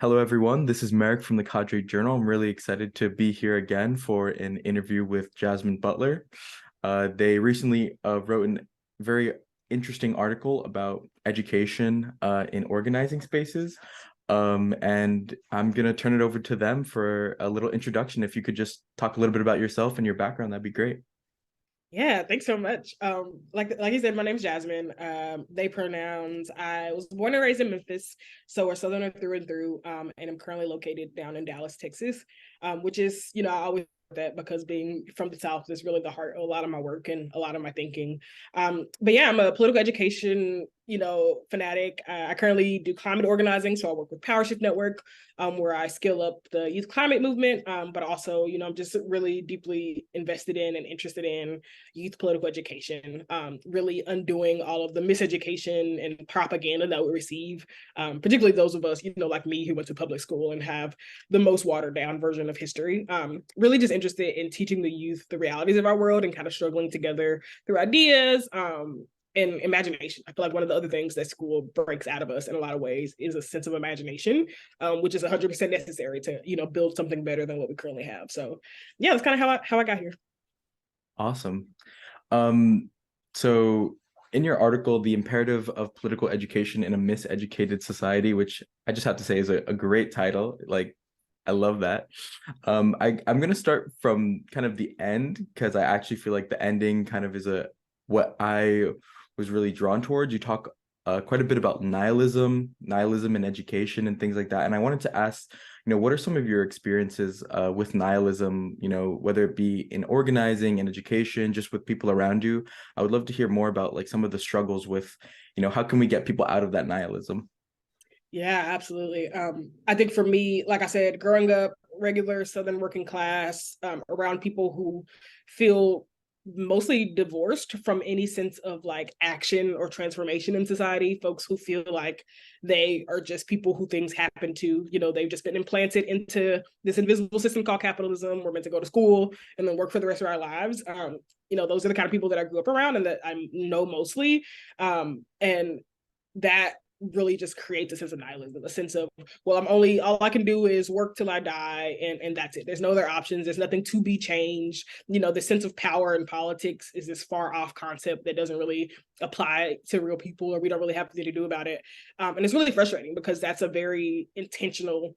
Hello, everyone. This is Merrick from the Cadre Journal. I'm really excited to be here again for an interview with Jasmine Butler. They recently wrote a very interesting article about education in organizing spaces. And I'm going to turn it over to them for a little introduction. If you could just talk a little bit about yourself and your background, that'd be great. Yeah, thanks so much. Like you said, my name's Jasmine. They pronouns. I was born and raised in Memphis, so we're Southerner through and through. And I'm currently located down in Dallas, Texas, which is, I always that because being from the South is really the heart of a lot of my work and a lot of my thinking. But yeah, I'm a political education, fanatic. I currently do climate organizing, so I work with PowerShift Network, where I scale up the youth climate movement. But also, I'm just really deeply invested in and interested in youth political education, really undoing all of the miseducation and propaganda that we receive, particularly those of us, like me who went to public school and have the most watered down version of history. Really just interested in teaching the youth the realities of our world and kind of struggling together through ideas, and imagination. I feel like one of the other things that school breaks out of us in a lot of ways is a sense of imagination, which is 100% necessary to, build something better than what we currently have. So yeah, that's kind of how I got here. Awesome. Um, so in your article, The Imperative of Political Education in a Miseducated Society, which I just have to say is a great title. Like, I love that. I'm gonna start from kind of the end because I actually feel like the ending kind of is what I was really drawn towards. You talk quite a bit about nihilism in education and things like that. And I wanted to ask, what are some of your experiences with nihilism, whether it be in organizing and education, just with people around you? I would love to hear more about like some of the struggles with, how can we get people out of that nihilism? Yeah, absolutely. I think for me, like I said, growing up regular Southern working class, around people who feel mostly divorced from any sense of like action or transformation in society, folks who feel like they are just people who things happen to, they've just been implanted into this invisible system called capitalism. We're meant to go to school and then work for the rest of our lives. Those are the kind of people that I grew up around and that I know mostly. And that really just creates a sense of nihilism, a sense of, well, all I can do is work till I die, and that's it. There's no other options. There's nothing to be changed. The sense of power in politics is this far off concept that doesn't really apply to real people, or we don't really have anything to do about it. And it's really frustrating because that's a very intentional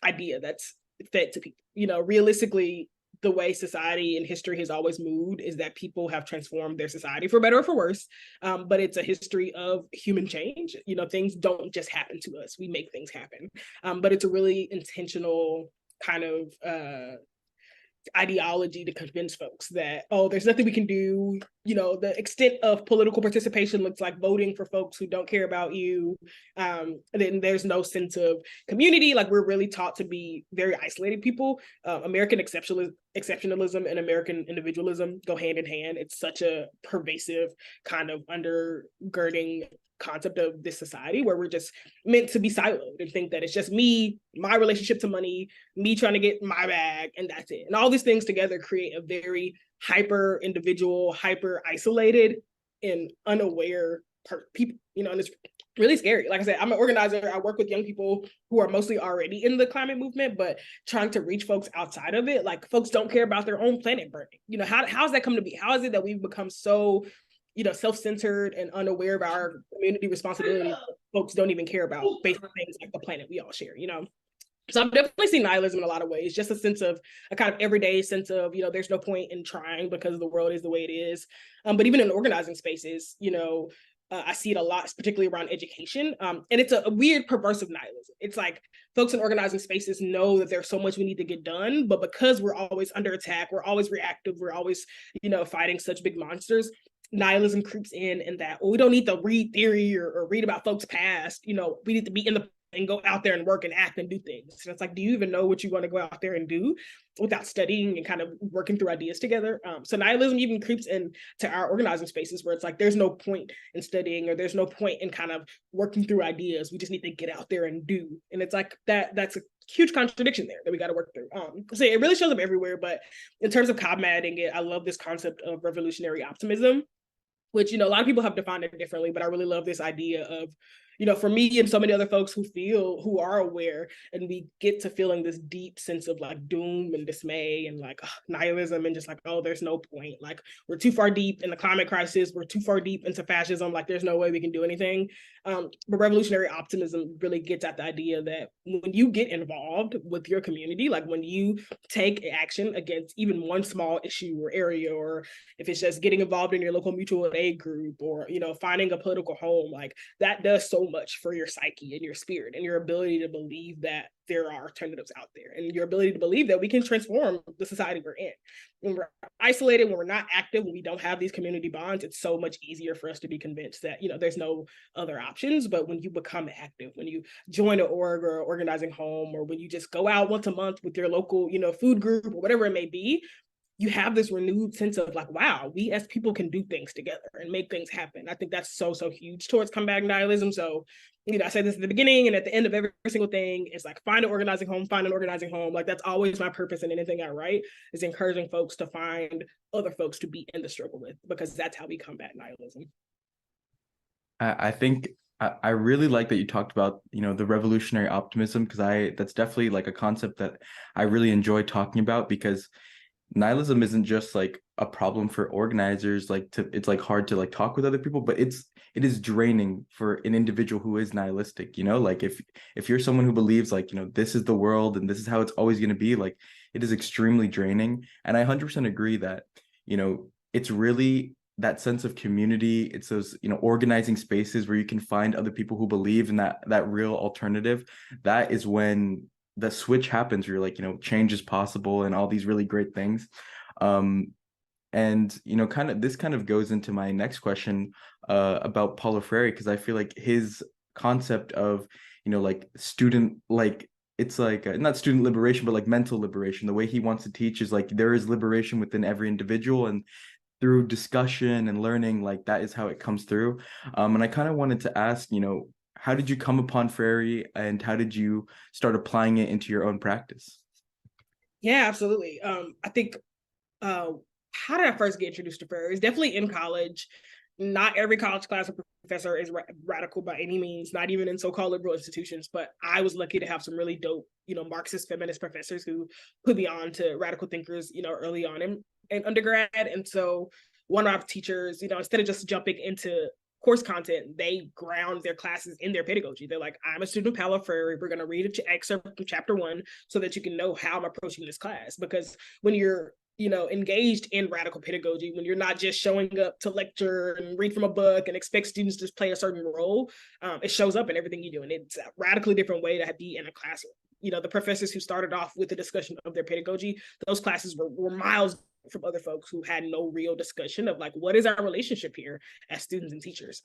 idea that's fed to people. Realistically, the way society and history has always moved is that people have transformed their society for better or for worse. But it's a history of human change. Things don't just happen to us. We make things happen. But it's a really intentional kind of ideology to convince folks that, oh, there's nothing we can do. The extent of political participation looks like voting for folks who don't care about you. Then there's no sense of community. Like, we're really taught to be very isolated people. American exceptionalism and American individualism go hand in hand. It's such a pervasive kind of undergirding concept of this society where we're just meant to be siloed and think that it's just me, my relationship to money, me trying to get my bag, and that's it. And all these things together create a very hyper individual, hyper isolated, and unaware people, and it's really scary. Like I said, I'm an organizer. I work with young people who are mostly already in the climate movement, but trying to reach folks outside of it. Like, folks don't care about their own planet burning. How's that come to be? How is it that we've become so self-centered and unaware of our community responsibilities? Folks don't even care about basic things like the planet we all share. So I've definitely seen nihilism in a lot of ways, just a kind of everyday sense of, there's no point in trying because the world is the way it is. But even in organizing spaces, I see it a lot, particularly around education. And it's a weird, perversive nihilism. It's like folks in organizing spaces know that there's so much we need to get done, but because we're always under attack, we're always reactive, we're always, fighting such big monsters, nihilism creeps in, and that, well, we don't need to read theory or read about folks past. We need to be in the and go out there and work and act and do things. And it's like, do you even know what you want to go out there and do without studying and kind of working through ideas together? So nihilism even creeps into our organizing spaces where it's like, there's no point in studying, or there's no point in kind of working through ideas. We just need to get out there and do. And it's like that's a huge contradiction there that we got to work through. So it really shows up everywhere. But in terms of combating it, I love this concept of revolutionary optimism, which, a lot of people have defined it differently, but I really love this idea of, for me and so many other folks who are aware, and we get to feeling this deep sense of like doom and dismay and like nihilism and just like, oh, there's no point. Like we're too far deep in the climate crisis. We're too far deep into fascism. Like there's no way we can do anything. But revolutionary optimism really gets at the idea that when you get involved with your community, like when you take action against even one small issue or area, or if it's just getting involved in your local mutual aid group, or finding a political home, like that does so much for your psyche and your spirit and your ability to believe that there are alternatives out there, and your ability to believe that we can transform the society we're in. When we're isolated, when we're not active, when we don't have these community bonds, it's so much easier for us to be convinced that there's no other options. But when you become active, when you join an org or organizing home, or when you just go out once a month with your local food group or whatever it may be, you have this renewed sense of like, wow, we as people can do things together and make things happen. I think that's so huge towards combating nihilism. So I say this at the beginning and at the end of every single thing. It's like, find an organizing home. Like that's always my purpose in anything I write, is encouraging folks to find other folks to be in the struggle with, because that's how we combat nihilism. I think I really like that you talked about, the revolutionary optimism, because that's definitely like a concept that I really enjoy talking about, because nihilism isn't just like a problem for organizers, it's like hard to like talk with other people, but it is draining for an individual who is nihilistic. Like if you're someone who believes like, this is the world and this is how it's always going to be, like it is extremely draining. And I 100% agree that it's really that sense of community. It's those organizing spaces where you can find other people who believe in that real alternative. That is when the switch happens, where you're like, change is possible and all these really great things. And this kind of goes into my next question about Paulo Freire, because I feel like his concept of like student, like it's like not student liberation, but like mental liberation. The way he wants to teach is like there is liberation within every individual, and through discussion and learning, like that is how it comes through. And I kind of wanted to ask, how did you come upon Freire, and how did you start applying it into your own practice? Yeah, absolutely. I think how did I first get introduced to Freire? It's definitely in college. Not every college class or professor is radical by any means, not even in so-called liberal institutions, but I was lucky to have some really dope, Marxist feminist professors who put me on to radical thinkers, early on in undergrad. And so one of our teachers, instead of just jumping into course content, they ground their classes in their pedagogy. They're like, I'm a student of Paulo Freire. We're going to read an excerpt from chapter 1 so that you can know how I'm approaching this class. Because when you're engaged in radical pedagogy, when you're not just showing up to lecture and read from a book and expect students to play a certain role, it shows up in everything you do. And it's a radically different way to be in a classroom. The professors who started off with the discussion of their pedagogy, those classes were miles from other folks who had no real discussion of like, what is our relationship here as students and teachers.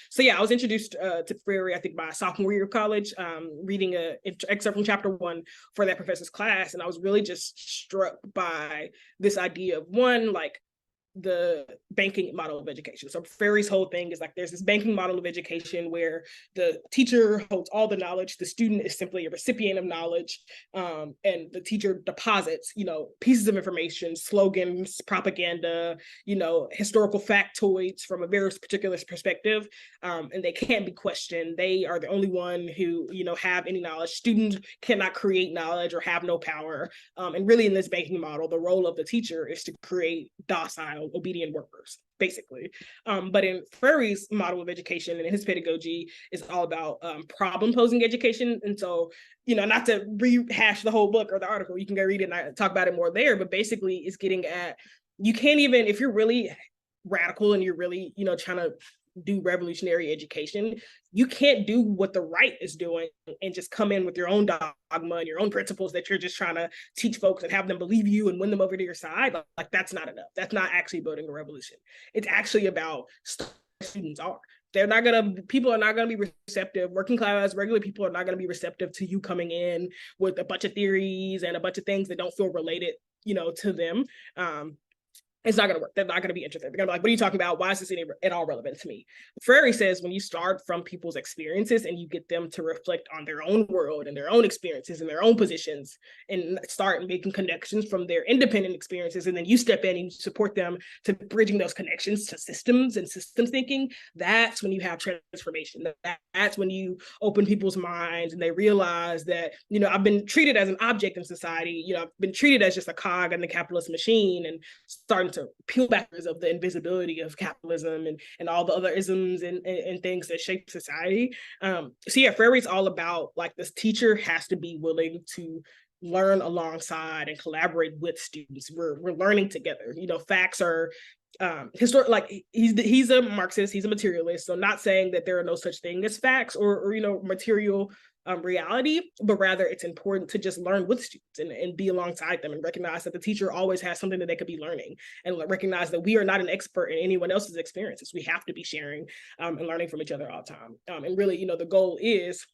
So yeah, I was introduced to Freire, I think by sophomore year of college, reading an excerpt from chapter 1 for that professor's class. And I was really just struck by this idea of, one, like the banking model of education. So Freire's whole thing is like, there's this banking model of education where the teacher holds all the knowledge, the student is simply a recipient of knowledge, and the teacher deposits, pieces of information, slogans, propaganda, historical factoids from a very particular perspective, and they can't be questioned. They are the only one who, have any knowledge. Students cannot create knowledge or have no power. And really in this banking model, the role of the teacher is to create docile, obedient workers, basically. But in Freire's model of education and his pedagogy is all about problem posing education. And so, not to rehash the whole book or the article, you can go read it and I talk about it more there, but basically it's getting at, you can't even, if you're really radical and you're really, trying to do revolutionary education, you can't do what the right is doing and just come in with your own dogma and your own principles that you're just trying to teach folks and have them believe you and win them over to your side. Like that's not enough. That's not actually building a revolution. It's actually about students are. People are not gonna be receptive. Working class, regular people are not gonna be receptive to you coming in with a bunch of theories and a bunch of things that don't feel related, to them. it's not going to work. They're not going to be interested. They're going to be like, what are you talking about? Why is this at all relevant to me? Freire says when you start from people's experiences and you get them to reflect on their own world and their own experiences and their own positions and start making connections from their independent experiences, and then you step in and you support them to bridging those connections to systems and systems thinking, that's when you have transformation. That's when you open people's minds and they realize that, you know, I've been treated as an object in society. You know, I've been treated as just a cog in the capitalist machine, and starting to peel back of the invisibility of capitalism and all the other isms and things that shape society. So yeah, Freire's all about like this teacher has to be willing to learn alongside and collaborate with students. We're learning together. You know, facts are historic, like he's a Marxist, he's a materialist, so not saying that there are no such thing as facts or you know, material reality, but rather it's important to just learn with students and be alongside them and recognize that the teacher always has something that they could be learning, and recognize that we are not an expert in anyone else's experiences. We have to be sharing and learning from each other all the time. And really, you know, the goal is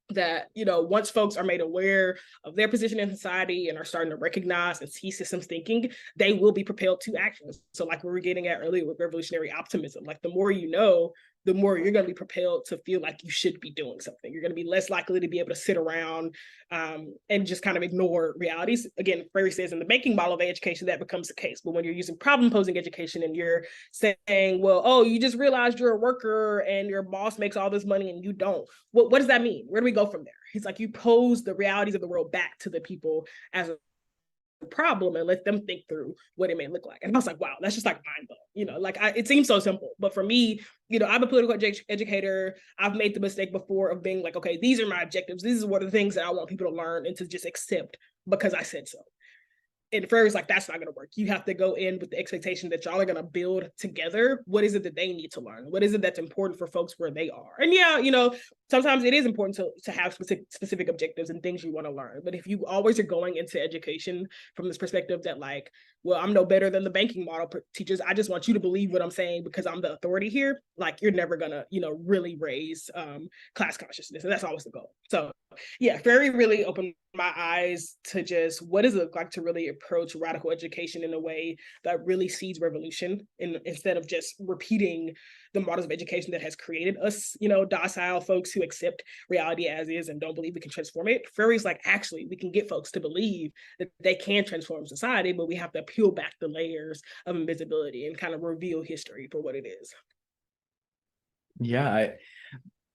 that, you know, once folks are made aware of their position in society and are starting to recognize and see systems thinking, they will be propelled to action. So like we were getting at earlier with revolutionary optimism, like the more you know, the more you're going to be propelled to feel like you should be doing something. You're going to be less likely to be able to sit around and just kind of ignore realities. Again, Freire says in the banking model of education, that becomes the case. But when you're using problem posing education and you're saying, well, oh, you just realized you're a worker and your boss makes all this money and you don't. What does that mean? Where do we go from there? He's like, you pose the realities of the world back to the people as a problem and let them think through what it may look like. And I was like, wow, that's just like mind blowing. You know, like it seems so simple, but for me, you know, I'm a political educator. I've made the mistake before of being like, okay, these are my objectives. These are what the things that I want people to learn and to just accept because I said so. And Freire's like, that's not going to work. You have to go in with the expectation that y'all are going to build together. What is it that they need to learn? What is it that's important for folks where they are? And yeah, you know, sometimes it is important to have specific objectives and things you want to learn. But if you always are going into education from this perspective that like, well, I'm no better than the banking model teachers, I just want you to believe what I'm saying because I'm the authority here, like you're never going to, you know, really raise class consciousness. And that's always the goal. So yeah, Freire really opened my eyes to just what does it look like to really approach radical education in a way that really seeds revolution instead of just repeating the models of education that has created us, you know, docile folks who accept reality as is and don't believe we can transform it. Freire's like, actually, we can get folks to believe that they can transform society, but we have to peel back the layers of invisibility and kind of reveal history for what it is. Yeah,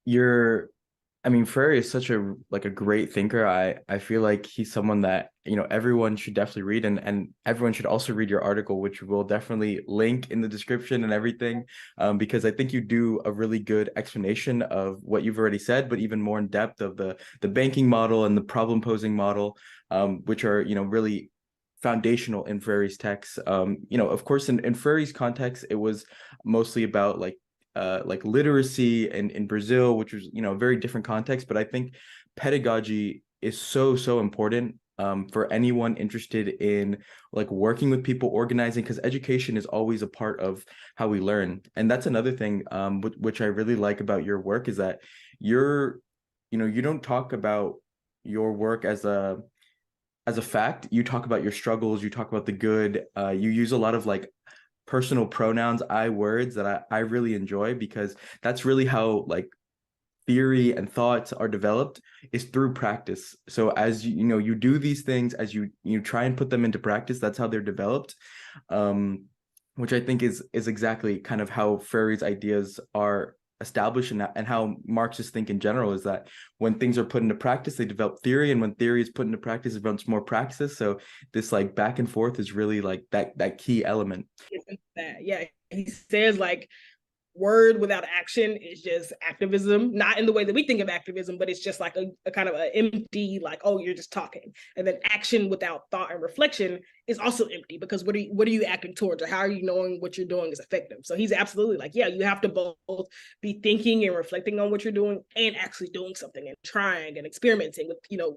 you're I mean, Freire is such a great thinker. I feel like he's someone that, you know, everyone should definitely read, and everyone should also read your article, which we'll definitely link in the description and everything, because I think you do a really good explanation of what you've already said, but even more in depth of the banking model and the problem posing model, which are, you know, really foundational in Freire's texts. You know, of course, in Freire's context, it was mostly about like literacy in Brazil, which was, you know, a very different context. But I think pedagogy is so important for anyone interested in like working with people, organizing, because education is always a part of how we learn. And that's another thing which I really like about your work is that you know, you don't talk about your work as a fact. You talk about your struggles, you talk about the good. You use a lot of like personal pronouns, I words that I really enjoy, because that's really how like theory and thoughts are developed, is through practice. So as you know, you do these things, as you try and put them into practice, that's how they're developed. Which I think is exactly kind of how Freire's ideas are established, and how Marxists think in general, is that when things are put into practice, they develop theory, and when theory is put into practice, it becomes more praxis. So this like back and forth is really like that key element. Yeah, he says like word without action is just activism, not in the way that we think of activism, but it's just like a kind of an empty, like, oh, you're just talking. And then action without thought and reflection is also empty, because what are you acting towards, or how are you knowing what you're doing is effective? So he's absolutely like, yeah, you have to both be thinking and reflecting on what you're doing and actually doing something and trying and experimenting with, you know,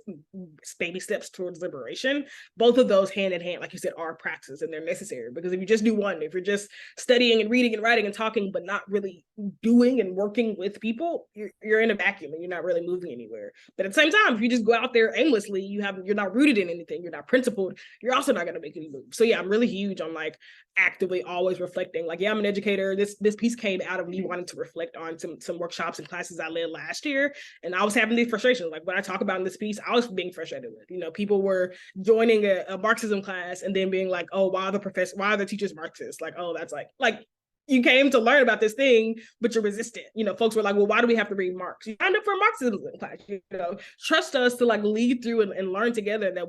baby steps towards liberation. Both of those hand in hand, like you said, are praxis, and they're necessary, because if you just do one, if you're just studying and reading and writing and talking but not really doing and working with people, you're in a vacuum and you're not really moving anywhere. But at the same time, if you just go out there aimlessly, you're not rooted in anything, you're not principled, you're also not going to make any moves. So yeah, I'm really huge on like actively always reflecting. Like, yeah, I'm an educator. This piece came out of me wanting to reflect on some workshops and classes I led last year, and I was having these frustrations. Like what I talk about in this piece, I was being frustrated with. You know, people were joining a Marxism class and then being like, "Oh, why are the teachers Marxists?" Like, oh, that's like you came to learn about this thing, but you're resistant. You know, folks were like, well, why do we have to read Marx? You signed up for a Marxism class, you know, trust us to like lead through and learn together that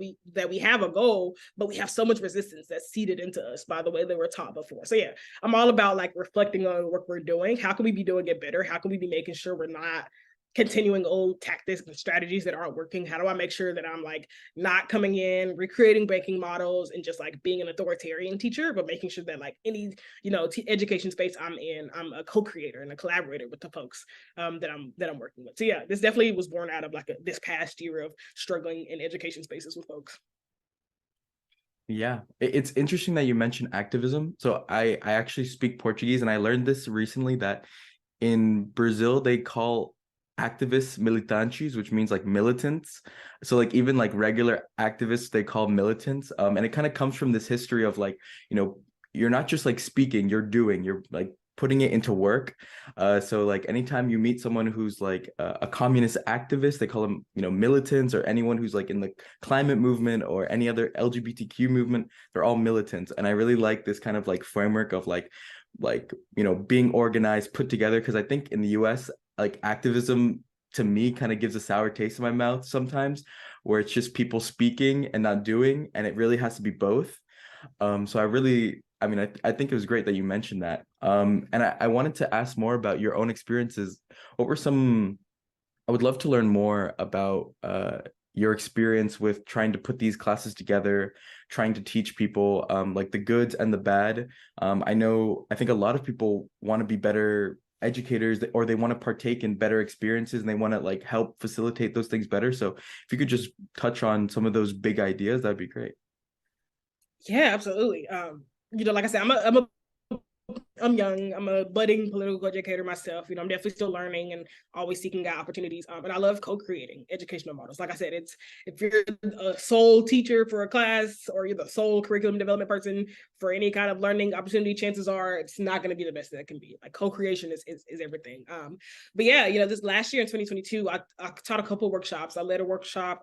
we have a goal, but we have so much resistance that's seeded into us by the way they were taught before. So yeah, I'm all about like reflecting on what we're doing. How can we be doing it better? How can we be making sure we're not continuing old tactics and strategies that aren't working? How do I make sure that I'm like not coming in, recreating banking models and just like being an authoritarian teacher, but making sure that like any, you know, education space I'm in, I'm a co-creator and a collaborator with the folks that I'm working with. So yeah, this definitely was born out of like this past year of struggling in education spaces with folks. Yeah, it's interesting that you mentioned activism. So I actually speak Portuguese, and I learned this recently that in Brazil they call activists militantes, which means like militants. So like even like regular activists they call militants. And it kind of comes from this history of like, you know, you're not just like speaking, you're doing, you're like putting it into work. So like anytime you meet someone who's like a communist activist, they call them, you know, militants, or anyone who's like in the climate movement or any other LGBTQ movement, they're all militants. And I really like this kind of like framework of like, you know, being organized, put together, because I think in the US, like activism to me kind of gives a sour taste in my mouth sometimes, where it's just people speaking and not doing, and it really has to be both. So I mean, I think it was great that you mentioned that. And I wanted to ask more about your own experiences. What were some, I would love to learn more about your experience with trying to put these classes together, trying to teach people like the goods and the bad. I think a lot of people want to be better educators, or they want to partake in better experiences, and they want to like help facilitate those things better. So if you could just touch on some of those big ideas, that'd be great. Yeah, absolutely. You know, like I said, I'm young. I'm a budding political educator myself. You know, I'm definitely still learning and always seeking out opportunities. And I love co-creating educational models. Like I said, it's if you're a sole teacher for a class or you're the sole curriculum development person for any kind of learning opportunity, chances are it's not going to be the best that it can be. Like co-creation is everything. But yeah, you know, this last year in 2022, I taught a couple of workshops. I led a workshop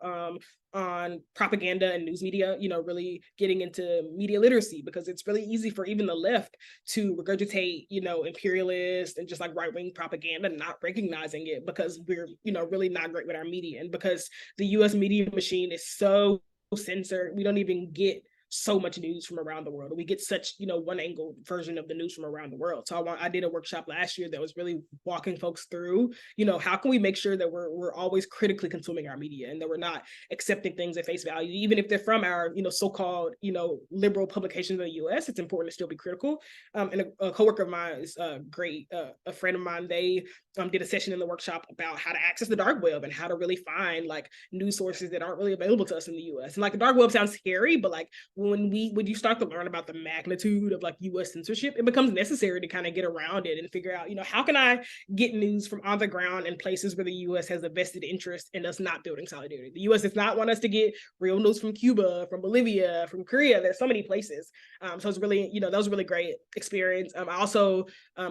on propaganda and news media, you know, really getting into media literacy, because it's really easy for even the left to regurgitate, you know, imperialist and just like right-wing propaganda, not recognizing it because we're, you know, really not great with our media. And because the US media machine is so censored, we don't even get so much news from around the world. We get such, you know, one angle version of the news from around the world. So I did a workshop last year that was really walking folks through, you know, how can we make sure that we're always critically consuming our media and that we're not accepting things at face value, even if they're from our, you know, so-called, you know, liberal publications in the US. It's important to still be critical. And a coworker of mine is a friend of mine. They did a session in the workshop about how to access the dark web and how to really find like news sources that aren't really available to us in the US. And like the dark web sounds scary, but like when you start to learn about the magnitude of like US censorship, it becomes necessary to kind of get around it and figure out, you know, how can I get news from on the ground in places where the US has a vested interest in us not building solidarity. The US does not want us to get real news from Cuba, from Bolivia, from Korea. There's so many places. So it's really, you know, that was a really great experience. I also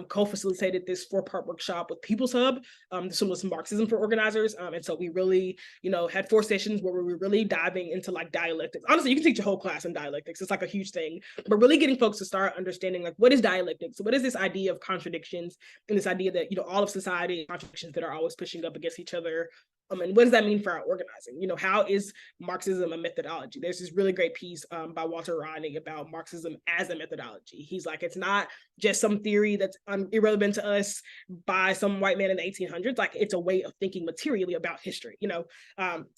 co-facilitated this 4-part workshop with People's Hub. This one was Marxism for organizers. And so we really, you know, had 4 sessions where we were really diving into like dialectics. Honestly, you can teach a whole class in dialectics. It's like a huge thing, but really getting folks to start understanding like what is dialectics? So what is this idea of contradictions and this idea that, you know, all of society contradictions that are always pushing up against each other. And what does that mean for our organizing? You know, how is Marxism a methodology? There's this really great piece by Walter Rodney about Marxism as a methodology. He's like, it's not just some theory that's irrelevant to us by some white man in the 1800s. Like, it's a way of thinking materially about history, you know?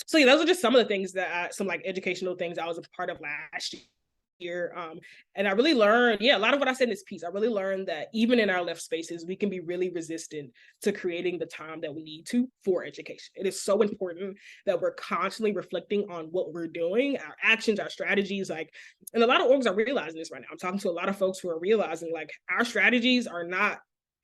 So yeah, those are just some of the things that some like educational things I was a part of last year. And I really learned, a lot of what I said in this piece, I really learned that even in our left spaces, we can be really resistant to creating the time that we need to for education. It is so important that we're constantly reflecting on what we're doing, our actions, our strategies. Like, and a lot of orgs are realizing this right now. I'm talking to a lot of folks who are realizing like our strategies are not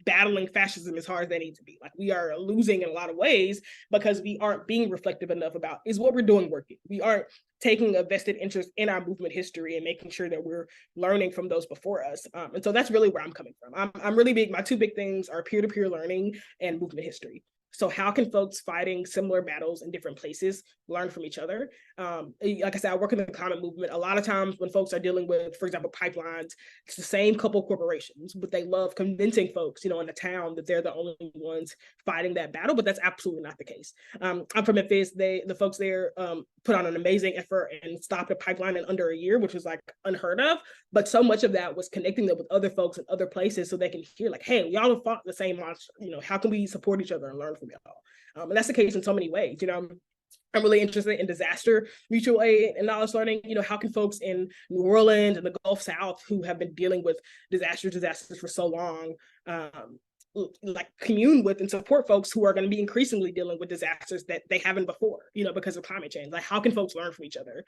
battling fascism as hard as they need to be. Like, we are losing in a lot of ways because we aren't being reflective enough about, is what we're doing working? We aren't taking a vested interest in our movement history and making sure that we're learning from those before us. And so that's really where I'm coming from. I'm really big, my two big things are peer-to-peer learning and movement history. So how can folks fighting similar battles in different places learn from each other? Like I said, I work in the climate movement. A lot of times when folks are dealing with, for example, pipelines, it's the same couple corporations, but they love convincing folks, in the town that they're the only ones fighting that battle, but that's absolutely not the case. I'm from Memphis. The folks there put on an amazing effort and stopped a pipeline in under a year, which was like unheard of. But so much of that was connecting them with other folks in other places so they can hear like, hey, y'all have fought the same monster. How can we support each other and learn from y'all? And that's the case in so many ways. I'm really interested in disaster mutual aid and knowledge learning. How can folks in New Orleans and the Gulf South who have been dealing with disasters for so long, like commune with and support folks who are going to be increasingly dealing with disasters that they haven't before, because of climate change? Like, how can folks learn from each other?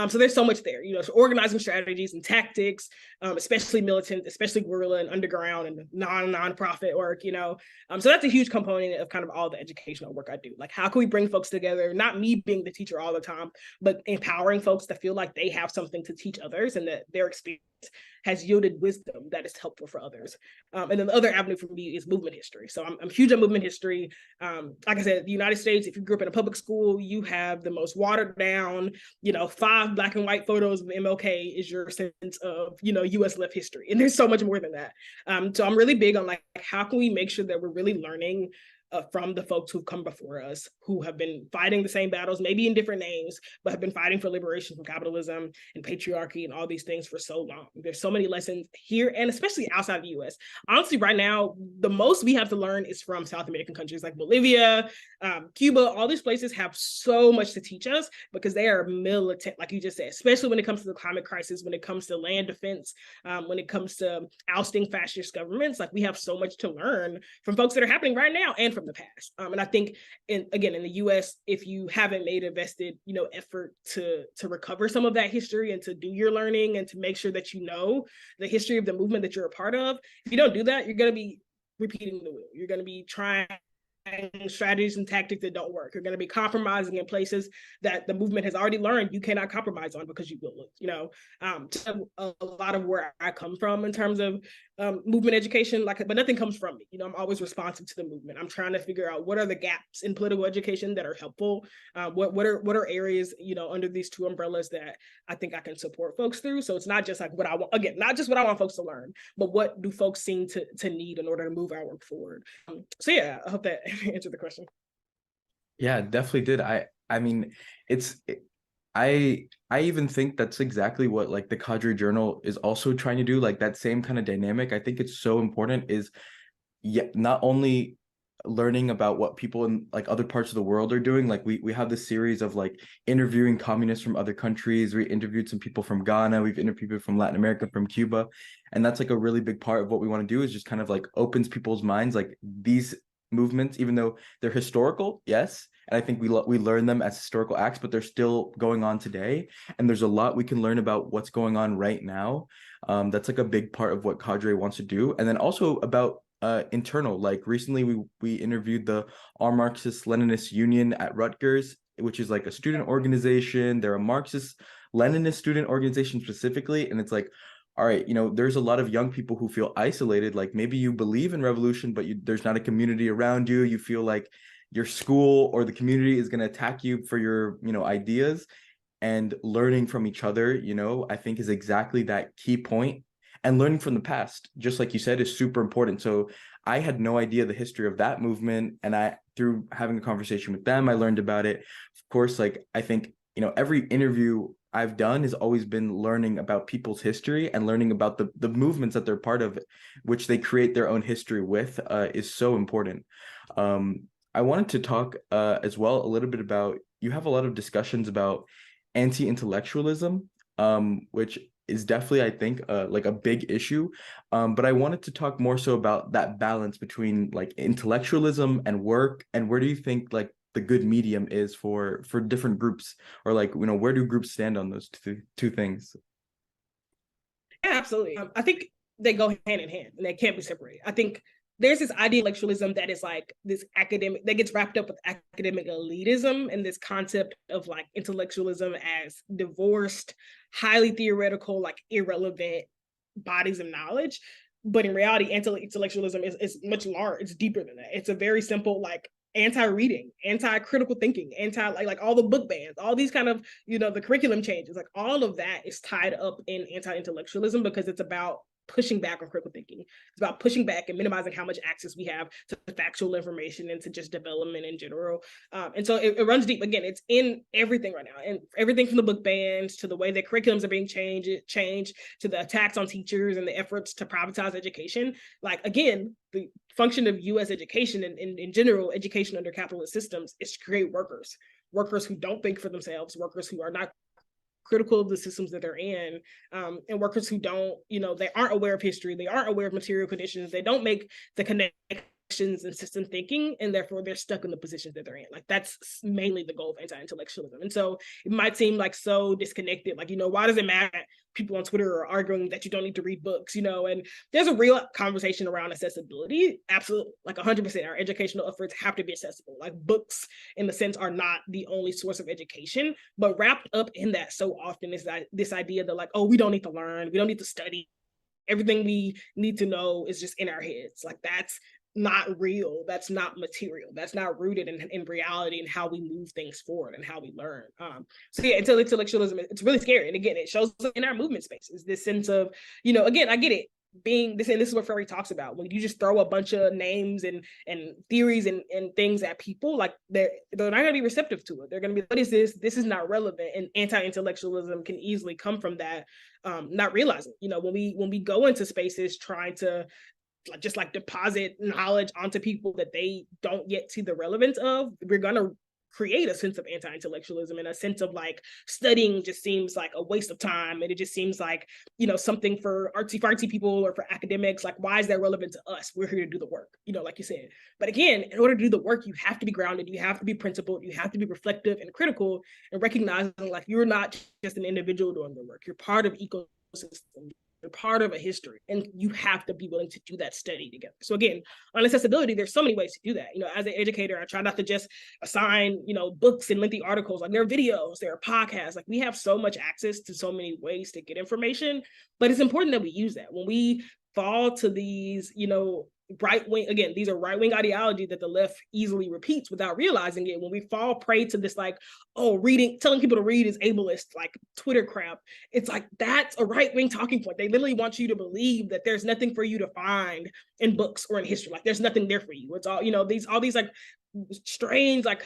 So there's so much there, so organizing strategies and tactics, especially militant, especially guerrilla and underground and non-profit work, so that's a huge component of kind of all the educational work I do. Like, how can we bring folks together, not me being the teacher all the time, but empowering folks to feel like they have something to teach others and that their experience has yielded wisdom that is helpful for others. And then the other avenue for me is movement history. So I'm huge on movement history. Like I said, the United States, if you grew up in a public school, you have the most watered down, 5 black and white photos of MLK is your sense of, US left history. And there's so much more than that. So I'm really big on like, how can we make sure that we're really learning from the folks who've come before us, who have been fighting the same battles, maybe in different names, but have been fighting for liberation from capitalism and patriarchy and all these things for so long. There's so many lessons here, and especially outside the US. Honestly, right now, the most we have to learn is from South American countries like Bolivia, Cuba. All these places have so much to teach us because they are militant, like you just said, especially when it comes to the climate crisis, when it comes to land defense, when it comes to ousting fascist governments. Like, we have so much to learn from folks that are happening right now and from the past. And I think, in the US, if you haven't made a vested, effort to recover some of that history and to do your learning and to make sure that the history of the movement that you're a part of, if you don't do that, you're going to be repeating the wheel. You're going to be trying strategies and tactics that don't work. You're going to be compromising in places that the movement has already learned you cannot compromise on because you will lose. So a lot of where I come from in terms of movement education, but nothing comes from me. I'm always responsive to the movement. I'm trying to figure out what are the gaps in political education that are helpful. What are areas, under these two umbrellas that I think I can support folks through. So it's not just like what I want, again, not just what I want folks to learn, but what do folks seem to need in order to move our work forward. So yeah, I hope that answered the question. Yeah, definitely did. I mean, it's I even think that's exactly what like the Cadre Journal is also trying to do, like that same kind of dynamic. I think it's so important is not only learning about what people in like other parts of the world are doing. Like we have this series of like interviewing communists from other countries. We interviewed some people from Ghana, we've interviewed people from Latin America, from Cuba. And that's like a really big part of what we want to do, is just kind of like opens people's minds. Like, these movements, even though they're historical, yes, and I think we learn them as historical acts, but they're still going on today, and there's a lot we can learn about what's going on right now. That's like a big part of what Cadre wants to do. And then also about internal, like recently we interviewed the All Marxist Leninist Union at Rutgers, which is like a student organization. They're a Marxist Leninist student organization specifically, and it's like, all right, there's a lot of young people who feel isolated. Like, maybe you believe in revolution, but there's not a community around you. You feel like your school or the community is going to attack you for your, ideas. And learning from each other, I think is exactly that key point. And learning from the past, just like you said, is super important. So I had no idea the history of that movement. And through having a conversation with them, I learned about it. Of course, like, I think, every interview I've done has always been learning about people's history and learning about the movements that they're part of, which they create their own history with, is so important. I wanted to talk as well a little bit about, you have a lot of discussions about anti-intellectualism, which is definitely, I think, like a big issue. But I wanted to talk more so about that balance between like intellectualism and work, and where do you think like the good medium is for different groups, or like, where do groups stand on those two things? Yeah, absolutely. I think they go hand in hand and they can't be separated. I think there's this intellectualism that is like this academic that gets wrapped up with academic elitism and this concept of like intellectualism as divorced, highly theoretical, like irrelevant bodies of knowledge. But in reality, intellectualism is much larger. It's deeper than that. It's a very simple like anti-reading, anti-critical thinking, anti like all the book bans, all these kind of, you know, the curriculum changes, like all of that is tied up in anti-intellectualism because it's about pushing back on critical thinking. It's about pushing back and minimizing how much access we have to factual information and to just development in general. And so it runs deep. Again, it's in everything right now, and everything from the book bans to the way that curriculums are being changed to the attacks on teachers and the efforts to privatize education. Like, again, the function of U.S. education and in general, education under capitalist systems is to create workers who don't think for themselves, workers who are not critical of the systems that they're in, and workers who don't, you know, they aren't aware of history, they aren't aware of material conditions, they don't make the connections and system thinking, and therefore they're stuck in the positions that they're in. Like, that's mainly the goal of anti-intellectualism. And so it might seem like so disconnected, like, you know, why does it matter that people on Twitter are arguing that you don't need to read books, you know? And there's a real conversation around accessibility. Absolutely, like 100%. Our educational efforts have to be accessible. Like, books, in the sense, are not the only source of education, but wrapped up in that so often is that this idea that like, oh, we don't need to learn, we don't need to study. Everything we need to know is just in our heads. Like, that's not real. That's not material. That's not rooted in reality and how we move things forward and how we learn. So yeah, intellectualism, it's really scary. And again, it shows up in our movement spaces, this sense of, you know, again, I get it, being this, and this is what Ferry talks about, when you just throw a bunch of names and theories and things at people, like they're not going to be receptive to it. They're going to be, what is this? This is not relevant. And anti-intellectualism can easily come from that, not realizing, you know, when we go into spaces trying to just like deposit knowledge onto people that they don't yet see the relevance of, we're going to create a sense of anti-intellectualism and a sense of like studying just seems like a waste of time, and it just seems like, you know, something for artsy fartsy people or for academics. Like, why is that relevant to us? We're here to do the work, you know, like you said. But again, in order to do the work, you have to be grounded, you have to be principled, you have to be reflective and critical, and recognizing like you're not just an individual doing the work, you're part of ecosystem, you're part of a history, and you have to be willing to do that study together. So again, on accessibility, there's so many ways to do that. You know, as an educator, I try not to just assign, you know, books and lengthy articles. Like, there are videos, there are podcasts. Like, we have so much access to so many ways to get information, but it's important that we use that. When we fall to these, you know, right wing, again, these are right wing ideology that the left easily repeats without realizing it. When we fall prey to this, like, oh, reading, telling people to read is ableist, like Twitter crap, it's like, that's a right wing talking point. They literally want you to believe that there's nothing for you to find in books or in history. Like, there's nothing there for you. It's all, you know, all these like strange, like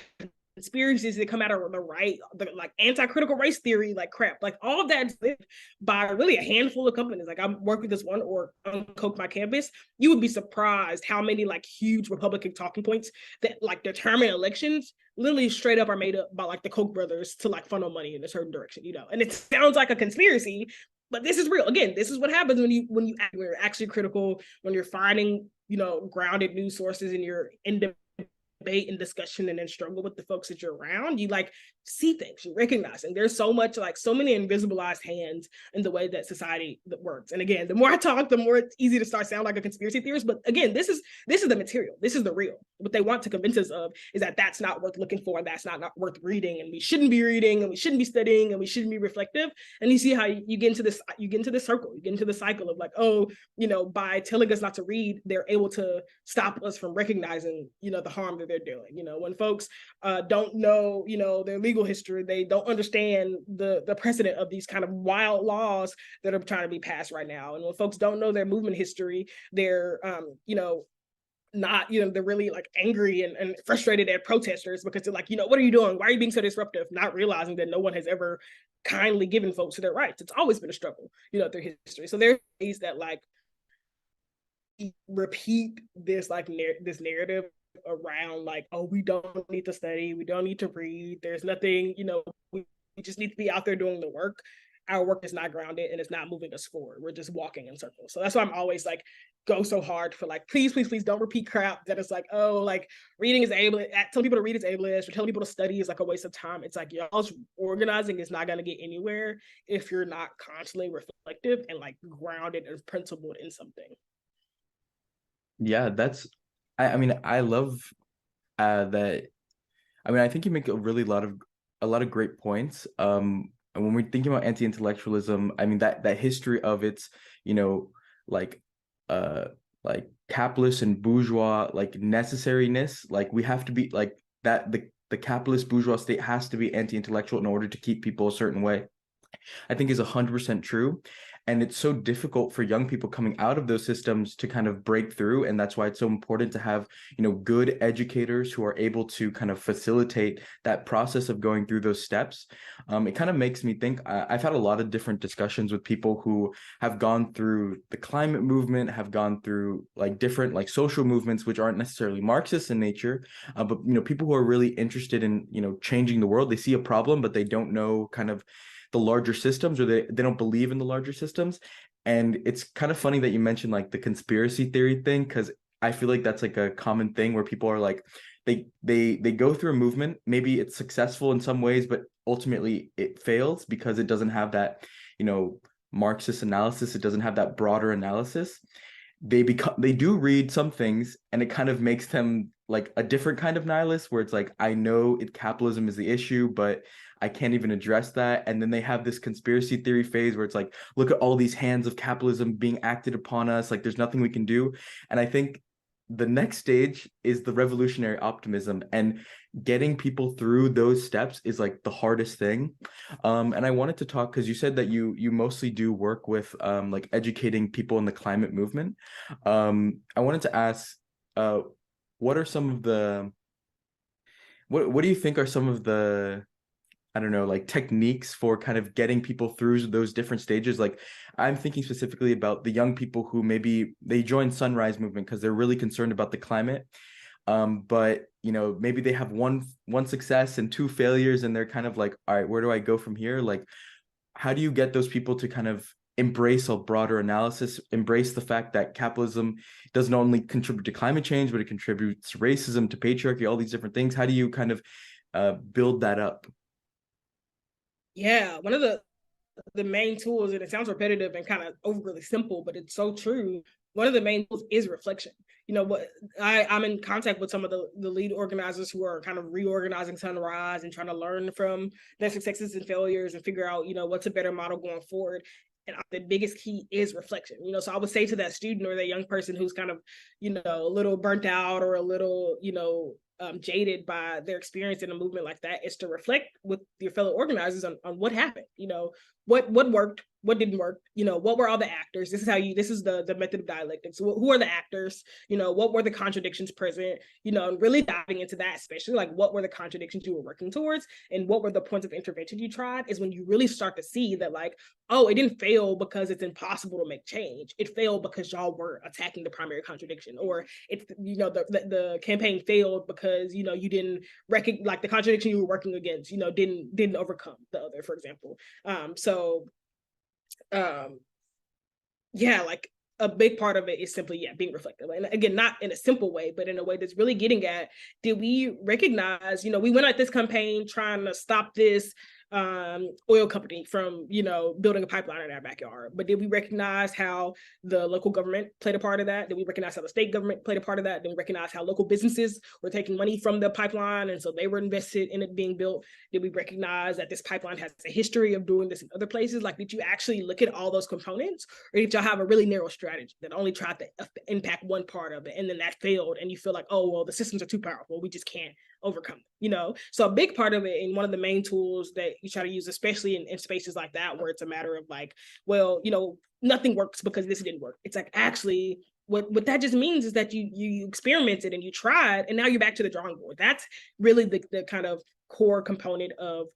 conspiracies that come out of the right, the like anti-critical race theory, like crap, like all of that's lived by really a handful of companies. Like, I work with this one, or Uncoke My Campus. You would be surprised how many like huge Republican talking points that like determine elections literally straight up are made up by like the Koch brothers to like funnel money in a certain direction, you know. And it sounds like a conspiracy, but this is real. Again, this is what happens when you're actually critical, when you're finding, you know, grounded news sources, and you're in debate and discussion and then struggle with the folks that you're around. You like see things, you recognize, and there's so much, like so many invisibilized hands in the way that society that works. And again, the more I talk, the more it's easy to start sound like a conspiracy theorist. But again, this is the material, this is the real. What they want to convince us of is that that's not worth looking for, and that's not worth reading, and we shouldn't be reading, and we shouldn't be studying, and we shouldn't be reflective. And you see how you get into this circle, you get into the cycle of like, oh, you know, by telling us not to read, they're able to stop us from recognizing, you know, the harm that they're doing. You know, when folks don't know, you know, their legal history, they don't understand the precedent of these kind of wild laws that are trying to be passed right now. And when folks don't know their movement history, they're you know, not, you know, they're really like angry and frustrated at protesters because they're like, you know, what are you doing? Why are you being so disruptive? Not realizing that no one has ever kindly given folks their rights. It's always been a struggle, you know, through history. So there's ways that like repeat this like this narrative around like, oh, we don't need to study, we don't need to read, there's nothing, you know, we just need to be out there doing the work. Our work is not grounded and it's not moving us forward. We're just walking in circles. So that's why I'm always like go so hard for like, please don't repeat crap that is like, oh, like reading is ableist, telling people to read is ableist, or telling people to study is like a waste of time. It's like, y'all's organizing is not going to get anywhere if you're not constantly reflective and like grounded and principled in something. Yeah, that's I mean I love that. I mean, I think you make a lot of great points. And when we're thinking about anti-intellectualism, I mean that history of its, you know, like uh like capitalist and bourgeois like necessariness, like we have to be like that the capitalist bourgeois state has to be anti-intellectual in order to keep people a certain way. I think is 100% true. And it's so difficult for young people coming out of those systems to kind of break through. And that's why it's so important to have, good educators who are able to kind of facilitate that process of going through those steps. It kind of makes me think, I've had a lot of different discussions with people who have gone through the climate movement, have gone through like different like social movements, which aren't necessarily Marxist in nature, but, people who are really interested in, changing the world. They see a problem, but they don't know kind of the larger systems, or they don't believe in the larger systems. And it's kind of funny that you mentioned like the conspiracy theory thing, because I feel like that's like a common thing where people are like they go through a movement, maybe it's successful in some ways, but ultimately it fails because it doesn't have that, you know Marxist analysis. It doesn't have that broader analysis. They do read some things, and it kind of makes them like a different kind of nihilist, where it's like, I know capitalism is the issue, but I can't even address that. And then they have this conspiracy theory phase where it's like, look at all these hands of capitalism being acted upon us, like there's nothing we can do. And I think the next stage is the revolutionary optimism, and getting people through those steps is like the hardest thing. And I wanted to talk, because you said that you mostly do work with like educating people in the climate movement. I wanted to ask, uh, what are some of the what do you think are some of the, I don't know, like techniques for kind of getting people through those different stages? Like, I'm thinking specifically about the young people who maybe they join Sunrise Movement because they're really concerned about the climate. But maybe they have one success and two failures, and they're kind of like, all right, where do I go from here? Like, how do you get those people to kind of embrace a broader analysis, embrace the fact that capitalism doesn't only contribute to climate change, but it contributes to racism, to patriarchy, all these different things? How do you kind of build that up? Yeah, one of the main tools, and it sounds repetitive and kind of overly simple, but it's so true. One of the main tools is reflection. What I'm in contact with some of the lead organizers who are kind of reorganizing Sunrise and trying to learn from their successes and failures and figure out, what's a better model going forward. And the biggest key is reflection. So I would say to that student or that young person who's kind of, a little burnt out or a little, jaded by their experience in a movement like that, is to reflect with your fellow organizers on what happened. What worked, what didn't work, what were all the actors. This is the method of dialectics. Who are the actors, what were the contradictions present, and really diving into that, especially like what were the contradictions you were working towards and what were the points of intervention you tried, is when you really start to see that, like, oh, it didn't fail because it's impossible to make change. It failed because y'all were attacking the primary contradiction. Or it's, the campaign failed because, you didn't recognize, like, the contradiction you were working against, didn't overcome the other, for example. Um yeah, like, a big part of it is simply, yeah, being reflective. And again, not in a simple way, but in a way that's really getting at, did we recognize, we went at this campaign trying to stop this oil company from, building a pipeline in our backyard. But did we recognize how the local government played a part of that? Did we recognize how the state government played a part of that? Did we recognize how local businesses were taking money from the pipeline, and so they were invested in it being built? Did we recognize that this pipeline has a history of doing this in other places? Like, did you actually look at all those components, or did y'all have a really narrow strategy that only tried to impact one part of it, and then that failed, and you feel like, oh, well, the systems are too powerful, we just can't overcome them, So a big part of it, and one of the main tools that you try to use, especially in spaces like that, where it's a matter of like, well, nothing works because this didn't work. It's like, actually, what that just means is that you experimented and you tried, and now you're back to the drawing board. That's really the kind of core component of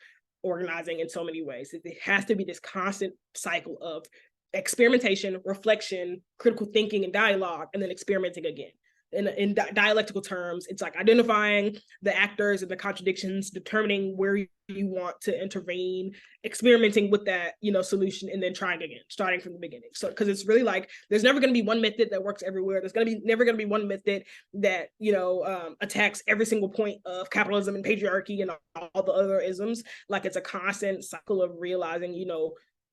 organizing in so many ways. It has to be this constant cycle of experimentation, reflection, critical thinking, and dialogue, and then experimenting again. In dialectical terms, it's like identifying the actors and the contradictions, determining where you want to intervene, experimenting with that, solution, and then trying again, starting from the beginning. So, because it's really like, there's never going to be one method that works everywhere. There's never going to be one method that, attacks every single point of capitalism and patriarchy and all the other isms. Like, it's a constant cycle of realizing,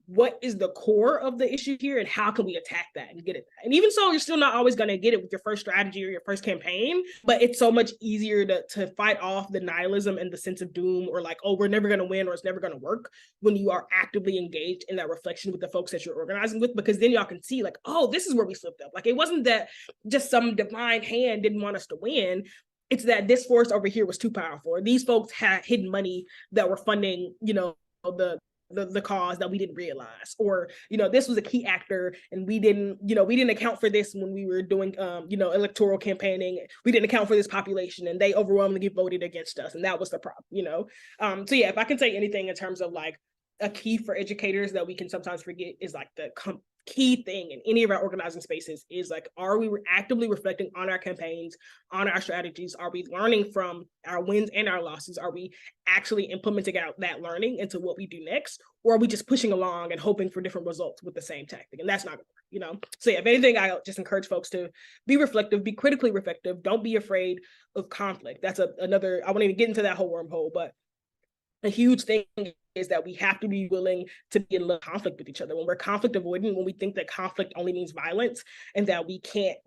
what is the core of the issue here and how can we attack that and get it. And even so, you're still not always going to get it with your first strategy or your first campaign, but it's so much easier to fight off the nihilism and the sense of doom, or like, oh, we're never going to win or it's never going to work, when you are actively engaged in that reflection with the folks that you're organizing with, because then y'all can see like, oh, this is where we slipped up. Like, it wasn't that just some divine hand didn't want us to win. It's that this force over here was too powerful, or these folks had hidden money that were funding, the cause that we didn't realize, or this was a key actor and we didn't account for this when we were doing electoral campaigning. We didn't account for this population and they overwhelmingly voted against us, and that was the problem. So yeah, if I can say anything in terms of like a key for educators that we can sometimes forget, is like the key thing in any of our organizing spaces is like, are we actively reflecting on our campaigns, on our strategies? Are we learning from our wins and our losses? Are we actually implementing out that learning into what we do next? Or are we just pushing along and hoping for different results with the same tactic? And that's not gonna work. So yeah, if anything, I just encourage folks to be reflective, be critically reflective. Don't be afraid of conflict. That's another, I won't even get into that whole wormhole, but a huge thing is that we have to be willing to be in conflict with each other. When we're conflict avoidant, when we think that conflict only means violence and that we can't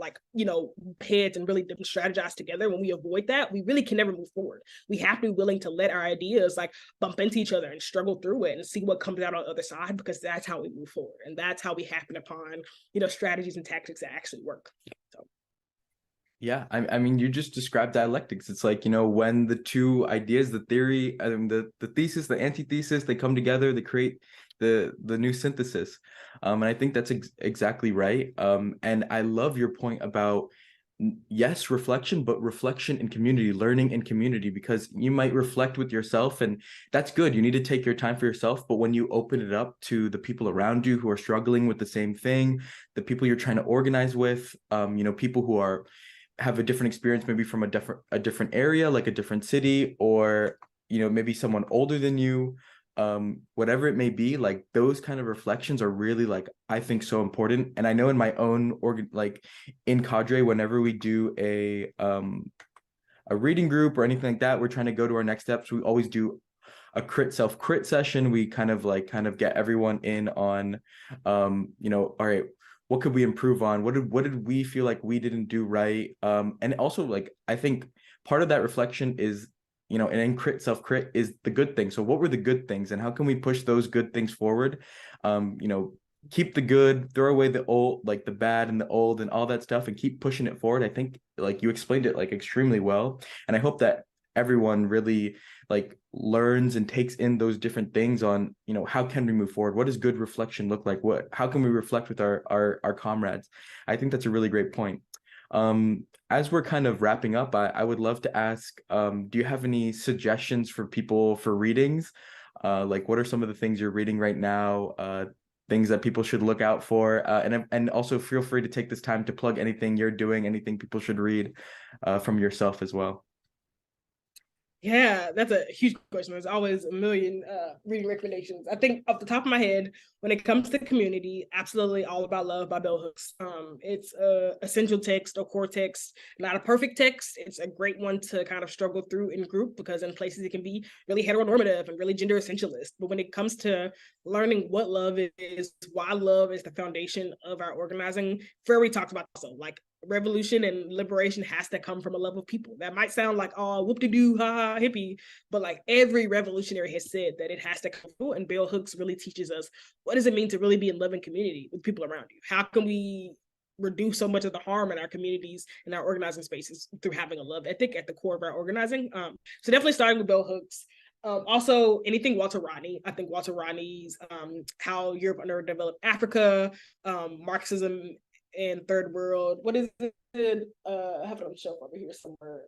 heads and really strategize together, when we avoid that, we really can never move forward. We have to be willing to let our ideas like bump into each other and struggle through it and see what comes out on the other side, because that's how we move forward. And that's how we happen upon, strategies and tactics that actually work. So. Yeah, I mean, you just described dialectics. It's like, when the two ideas, the theory, the thesis, the antithesis, they come together, they create the new synthesis. And I think that's exactly right. And I love your point about, yes, reflection, but reflection in community, learning in community, because you might reflect with yourself, and that's good. You need to take your time for yourself. But when you open it up to the people around you who are struggling with the same thing, the people you're trying to organize with, people who have a different experience, maybe from a different area, like a different city, or maybe someone older than you, whatever it may be, like those kind of reflections are really, like, I think, so important. And I know in my own like in cadre, whenever we do a reading group or anything like that, we're trying to go to our next steps, we always do a self-crit session. We kind of get everyone in on all right, what could we improve on? What did we feel like we didn't do right? And also, like, I think part of that reflection is, and in self-crit is the good things. So what were the good things and how can we push those good things forward? Keep the good, throw away the old, like the bad and the old and all that stuff, and keep pushing it forward. I think, like, you explained it like extremely well. And I hope that everyone really like learns and takes in those different things on, how can we move forward? What does good reflection look like? How can we reflect with our comrades? I think that's a really great point. As we're kind of wrapping up, I would love to ask, do you have any suggestions for people for readings? Like, what are some of the things you're reading right now? Things that people should look out for, and also feel free to take this time to plug anything you're doing, anything people should read from yourself as well. Yeah, that's a huge question. There's always a million reading recommendations. I think off the top of my head, when it comes to community, absolutely All About Love by Bell Hooks. It's a essential text or core text, not a perfect text. It's a great one to kind of struggle through in group, because in places it can be really heteronormative and really gender essentialist. But when it comes to learning what love is, why love is the foundation of our organizing, Ferry talks about also, like, revolution and liberation has to come from a love of people. That might sound like, oh, whoop-de-doo, ha-ha, hippie, but like every revolutionary has said that it has to come through, and Bell Hooks really teaches us, what does it mean to really be in loving community with people around you? How can we reduce so much of the harm in our communities and our organizing spaces through having a love ethic at the core of our organizing? So definitely starting with Bell Hooks. Also, anything Walter Rodney. I think Walter Rodney's How Europe Underdeveloped Africa, Marxism and Third World. What is it? I have it on the shelf over here somewhere.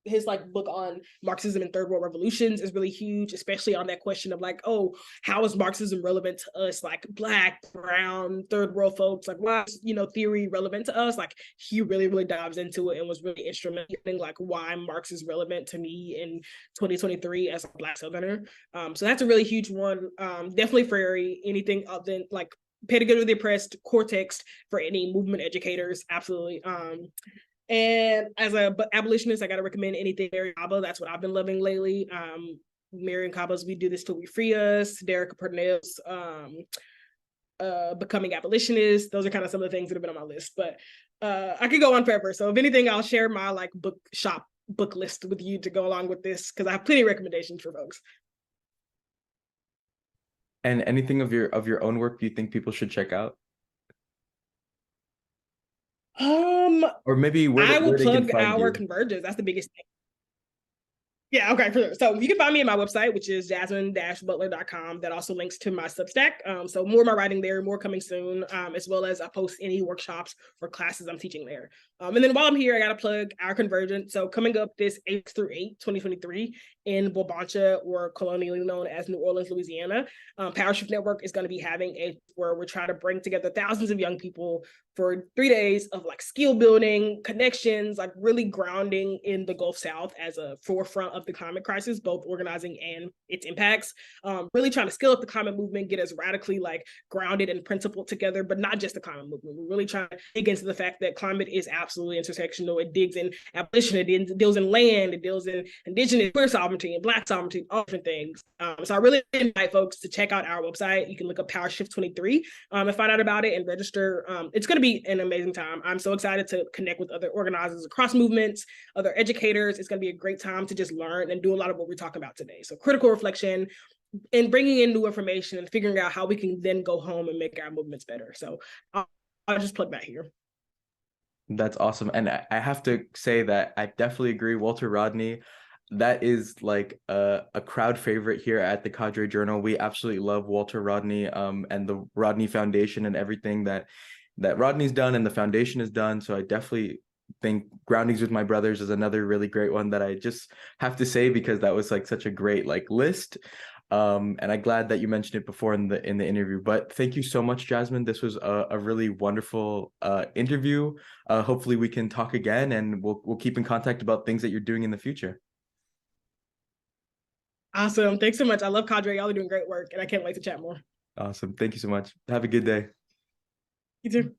His like book on Marxism and Third World Revolutions is really huge, especially on that question of like, oh, how is Marxism relevant to us, like Black, Brown, Third World folks? Like, why is theory relevant to us? Like, he really dives into it and was really instrumental in like why Marx is relevant to me in 2023 as a Black Southerner. So that's a really huge one. Definitely Frary. Anything other than like Pedagogy of the Oppressed, core text for any movement educators, absolutely. And as a abolitionist, I got to recommend anything Mariame Kaba. That's what I've been loving lately. Mariame Kaba's We Do This Till We Free Us, Derek Purnell's becoming abolitionists. Those are kind of some of the things that have been on my list, but I could go on forever. So if anything, I'll share my like book list with you to go along with this, because I have plenty of recommendations for folks. And anything of your own work do you think people should check out? Um, Or maybe I will where they can plug find our you? convergence. That's the biggest thing. Yeah, okay, for sure. So you can find me at my website, which is jasmine-butler.com. That also links to my Substack. So more of my writing there, more coming soon, as well as I post any workshops or classes I'm teaching there. And then while I'm here, I got to plug our Convergent. So coming up this 8th through 8th, 2023 in Wabancha, or colonially known as New Orleans, Louisiana. Power Shift Network is going to be having where we're trying to bring together thousands of young people for 3 days of like skill building, connections, like really grounding in the Gulf South as a forefront of the climate crisis, both organizing and its impacts. Really trying to scale up the climate movement, get us radically like grounded and principled together, but not just the climate movement. We're really trying to dig into the fact that climate is absolutely intersectional. It digs in abolition, it deals in land, it deals in indigenous queer sovereignty and Black sovereignty, all different things. So I really invite folks to check out our website. You can look up Power Shift 23 and find out about it and register. It's going to be an amazing time. I'm so excited to connect with other organizers across movements, other educators. It's going to be a great time to just learn and do a lot of what we're talking about today. So critical reflection and bringing in new information and figuring out how we can then go home and make our movements better. So I'll just plug that here. That's awesome. And I have to say that I definitely agree. Walter Rodney, that is like a crowd favorite here at the Cadre Journal. We absolutely love Walter Rodney, and the Rodney Foundation and everything that Rodney's done and the foundation has done. So I definitely think Groundings with My Brothers is another really great one that I just have to say, because that was like such a great like list. And I'm glad that you mentioned it before in the interview. But thank you so much, Jasmine. This was a really wonderful interview. Hopefully we can talk again, and we'll keep in contact about things that you're doing in the future. Awesome. Thanks so much. I love Cadre. Y'all are doing great work, and I can't wait to chat more. Awesome. Thank you so much. Have a good day. You too.